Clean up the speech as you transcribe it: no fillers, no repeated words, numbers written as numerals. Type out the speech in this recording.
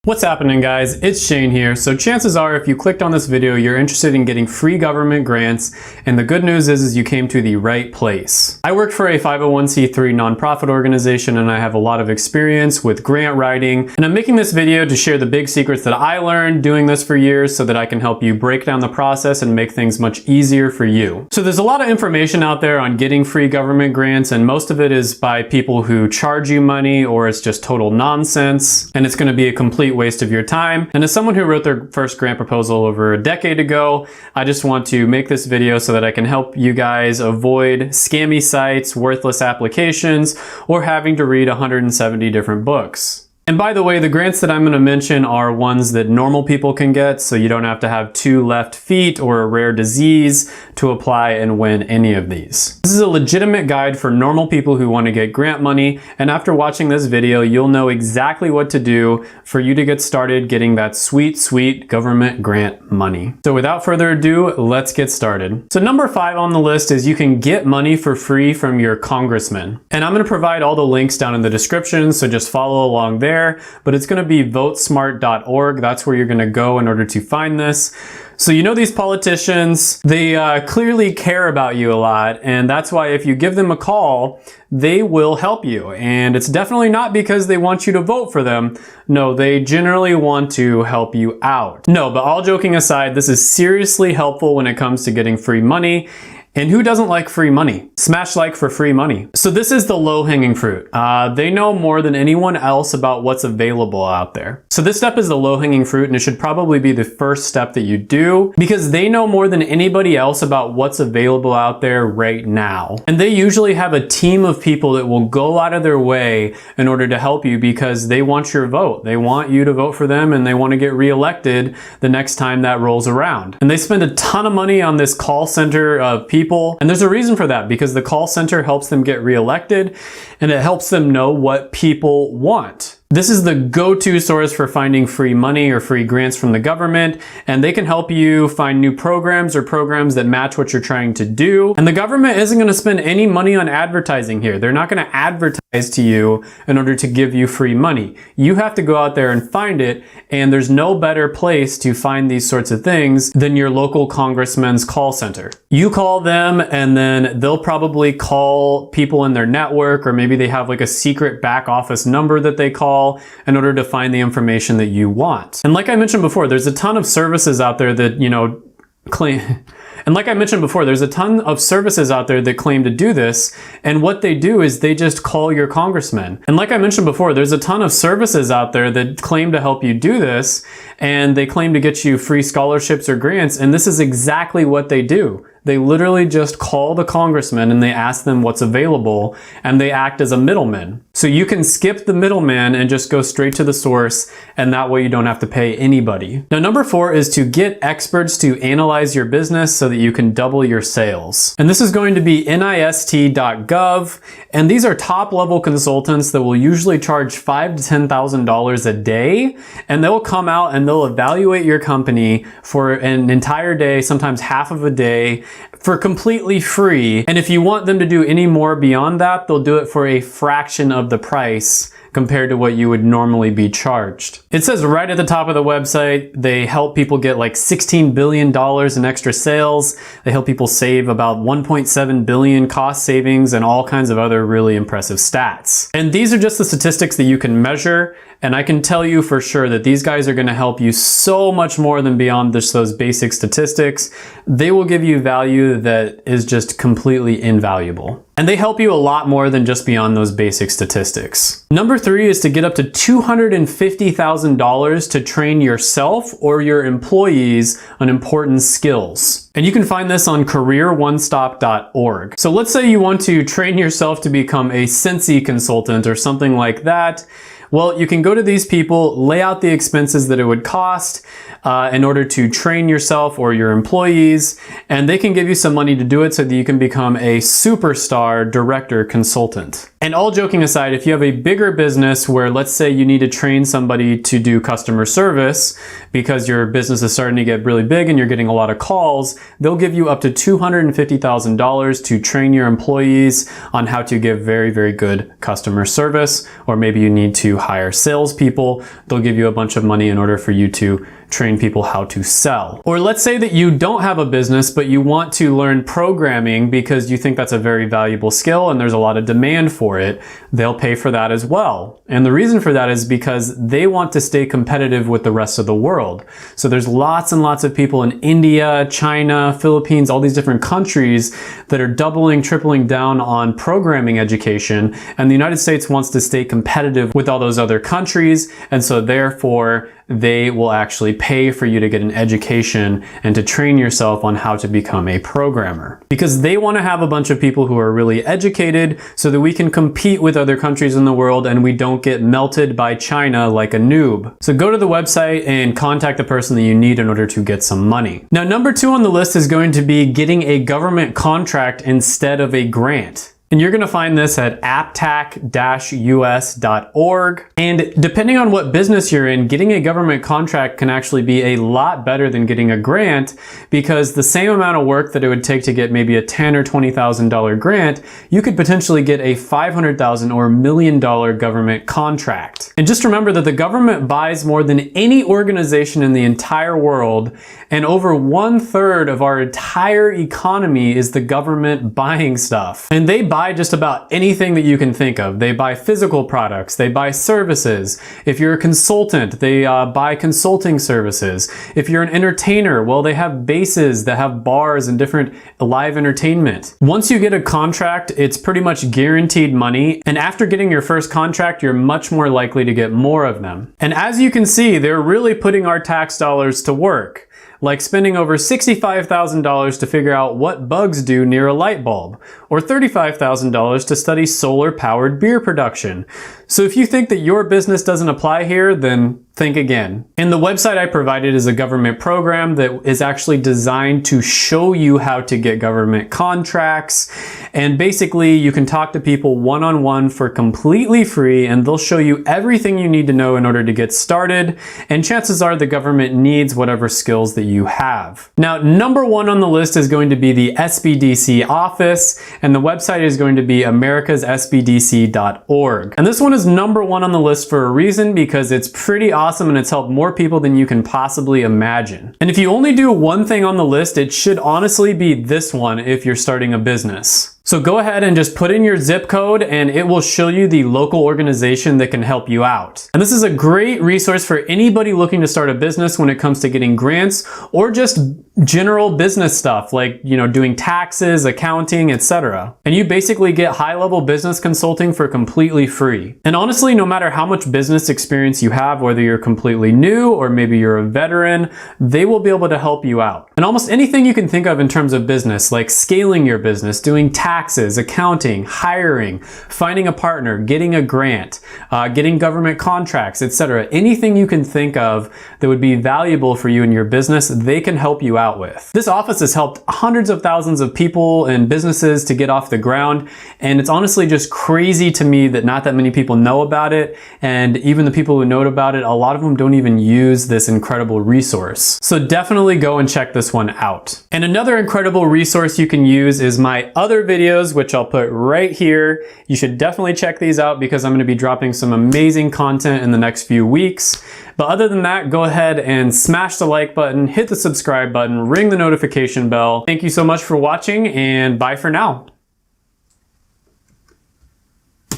What's happening, guys? It's Shane here. So chances are if you clicked on this video, you're interested in getting free government grants, and the good news is you came to the right place. I work for a 501c3 nonprofit organization and I have a lot of experience with grant writing, and I'm making this video to share the big secrets that I learned doing this for years so that I can help you break down the process and make things much easier for you. So there's a lot of information out there on getting free government grants, and most of it is by people who charge you money, or it's just total nonsense, and it's going to be a complete waste of your time. And as someone who wrote their first grant proposal over a decade ago, I just want to make this video so that I can help you guys avoid scammy sites, worthless applications, or having to read 170 different books. And by the way, the grants that I'm going to mention are ones that normal people can get, so you don't have to have 2 left feet or a rare disease to apply and win any of these. This is a legitimate guide for normal people who want to get grant money, and after watching this video, you'll know exactly what to do for you to get started getting that sweet, sweet government grant money. So without further ado, let's get started. So number 5 on the list is you can get money for free from your congressman. And I'm going to provide all the links down in the description, so just follow along there. But it's going to be votesmart.org. That's where you're going to go in order to find this. So you know these politicians, they clearly care about you a lot, and that's why if you give them a call, they will help you. And it's definitely not because they want you to vote for them. No, they generally want to help you out. No, but all joking aside, this is seriously helpful when it comes to getting free money. And who doesn't like free money? Smash like for free money. So this is the low-hanging fruit. They know more than anyone else about what's available out there. So this step is the low-hanging fruit, and it should probably be the first step that you do because they know more than anybody else about what's available out there right now. And they usually have a team of people that will go out of their way in order to help you because they want your vote. They want you to vote for them, and they want to get reelected the next time that rolls around. And they spend a ton of money on this call center of people. And there's a reason for that, because the call center helps them get reelected and it helps them know what people want. This is the go-to source for finding free money or free grants from the government, and they can help you find new programs or programs that match what you're trying to do. And the government isn't going to spend any money on advertising here. They're not going to advertise to you in order to give you free money. You have to go out there and find it, and there's no better place to find these sorts of things than your local congressman's call center. You call them, and then they'll probably call people in their network, or maybe they have like a secret back office number that they call in order to find the information that you want. And like I mentioned before, there's a ton of services out there that, claim to do this, and what they do is they just call your congressman. And like I mentioned before, there's a ton of services out there that claim to help you do this, and they claim to get you free scholarships or grants, and this is exactly what they do. They literally just call the congressman and they ask them what's available, and they act as a middleman. So you can skip the middleman and just go straight to the source, and that way you don't have to pay anybody. Now, number 4 is to get experts to analyze your business so that you can double your sales. And this is going to be NIST.gov, and these are top-level consultants that will usually charge $5,000 to $10,000 a day, and they'll come out and they'll evaluate your company for an entire day, sometimes half of a day, for completely free. And if you want them to do any more beyond that, they'll do it for a fraction of the price compared to what you would normally be charged. It says right at the top of the website, they help people get like $16 billion in extra sales. They help people save about 1.7 billion cost savings and all kinds of other really impressive stats. And these are just the statistics that you can measure. And I can tell you for sure that these guys are going to help you so much more than beyond just those basic statistics. They will give you value that is just completely invaluable. And they help you a lot more than just beyond those basic statistics. Number 3 is to get up to $250,000 to train yourself or your employees on important skills. And you can find this on careeronestop.org. So let's say you want to train yourself to become a Sensi consultant or something like that. Well, you can go to these people, lay out the expenses that it would cost in order to train yourself or your employees, and they can give you some money to do it so that you can become a superstar director consultant. And all joking aside, if you have a bigger business where, let's say, you need to train somebody to do customer service because your business is starting to get really big and you're getting a lot of calls, they'll give you up to $250,000 to train your employees on how to give very, very good customer service, or maybe you need to to hire salespeople. They'll give you a bunch of money in order for you to train people how to sell. Or let's say that you don't have a business, but you want to learn programming because you think that's a very valuable skill and there's a lot of demand for it. They'll pay for that as well. And the reason for that is because they want to stay competitive with the rest of the world. So there's lots and lots of people in India, China, Philippines, all these different countries that are doubling, tripling down on programming education. And the United States wants to stay competitive with all those other countries. And so therefore, they will actually pay for you to get an education and to train yourself on how to become a programmer. Because they want to have a bunch of people who are really educated so that we can compete with other countries in the world and we don't get melted by China like a noob. So go to the website and contact the person that you need in order to get some money. Now, number 2 on the list is going to be getting a government contract instead of a grant. And you're going to find this at aptac-us.org. And depending on what business you're in, getting a government contract can actually be a lot better than getting a grant, because the same amount of work that it would take to get maybe a $10,000 or $20,000 grant, you could potentially get a $500,000 or $1 million government contract. And just remember that the government buys more than any organization in the entire world, and over 1/3 of our entire economy is the government buying stuff. And they buy just about anything that you can think of. They buy physical products, they buy services. If you're a consultant, they buy consulting services. If you're an entertainer, well, they have bases that have bars and different live entertainment. Once you get a contract, it's pretty much guaranteed money. And after getting your first contract, you're much more likely to get more of them. And as you can see, they're really putting our tax dollars to work. Like spending over $65,000 to figure out what bugs do near a light bulb, or $35,000 to study solar-powered beer production. So if you think that your business doesn't apply here, then think again. And the website I provided is a government program that is actually designed to show you how to get government contracts. And basically, you can talk to people one-on-one for completely free, and they'll show you everything you need to know in order to get started. And chances are the government needs whatever skills that you have. Now, number 1 on the list is going to be the SBDC office, and the website is going to be americassbdc.org. And this one is number 1 on the list for a reason, because it's pretty awesome and it's helped more people than you can possibly imagine. And if you only do one thing on the list, it should honestly be this one if you're starting a business. So go ahead and just put in your zip code and it will show you the local organization that can help you out. And this is a great resource for anybody looking to start a business when it comes to getting grants or just general business stuff like, doing taxes, accounting, etc. And you basically get high-level business consulting for completely free. And honestly, no matter how much business experience you have, whether you're completely new or maybe you're a veteran, they will be able to help you out. And almost anything you can think of in terms of business, like scaling your business, doing taxes, accounting, hiring, finding a partner, getting a grant, getting government contracts, etc. Anything you can think of that would be valuable for you in your business, they can help you out with. This office has helped hundreds of thousands of people and businesses to get off the ground, and it's honestly just crazy to me that not that many people know about it, and even the people who know about it, a lot of them don't even use this incredible resource. So definitely go and check this one out. And another incredible resource you can use is my other videos, which I'll put right here. You should definitely check these out because I'm going to be dropping some amazing content in the next few weeks. But other than that, go ahead and smash the like button, hit the subscribe button, ring the notification bell. Thank you so much for watching, and bye for now.